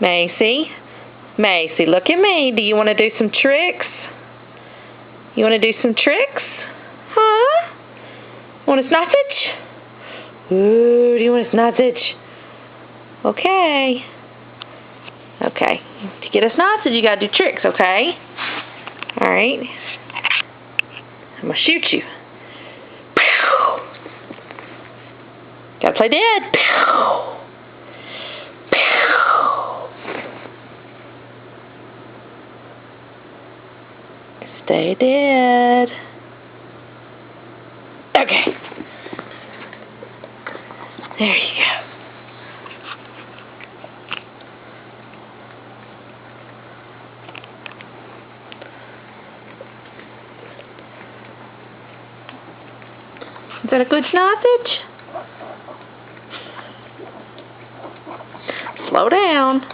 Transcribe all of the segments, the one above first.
Macy, Macy, look at me. Do you want to do some tricks? You want to do some tricks? Huh? Want a sausage? Ooh, do you want a sausage? Okay. Okay. To get a sausage, you got to do tricks, okay? All right. I'm going to shoot you. Pew! Got to play dead. Pew! Stay dead. Okay. There you go. Is that a good sausage? Slow down.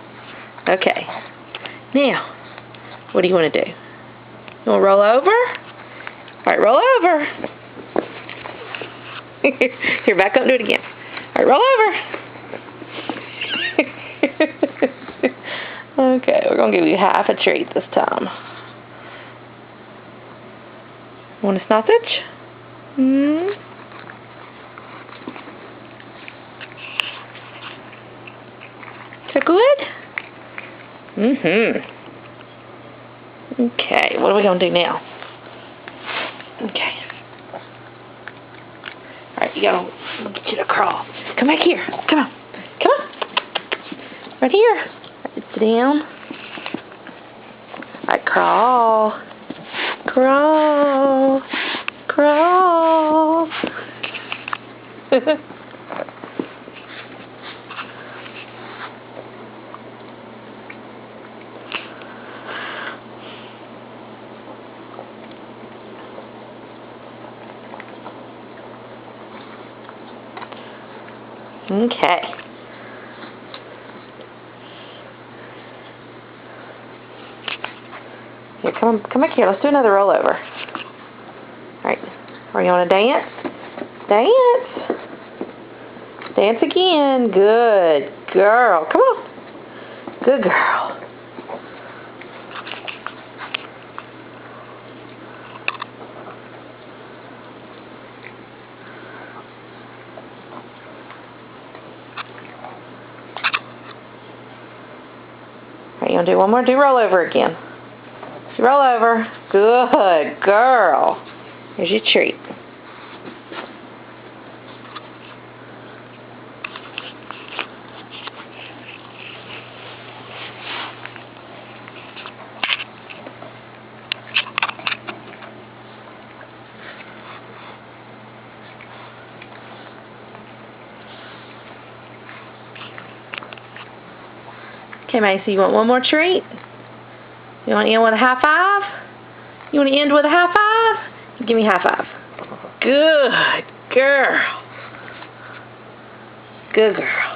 Okay. Now, what do you want to do? You want to roll over? All right, roll over. Here, back up and do it again. All right, roll over. Okay, we're going to give you half a treat this time. Want a sausage? Hmm? Is that good? Mm-hmm. Okay, what are we going to do now? Okay. Alright, you gotta get you to crawl. Come back here. Come on. Come on. Right here. Sit down. Alright, crawl. Crawl. Crawl. Okay. Here, come back here. Let's do another rollover. All right. Are you want to dance? Dance. Dance again. Good girl. Come on. Good girl. You want to do one more? Do rollover again. Roll over. Good girl. Here's your treat. Okay, Macy, you want one more treat? You want to end with a high five? You want to end with a high five? Give me a high five. Good girl. Good girl.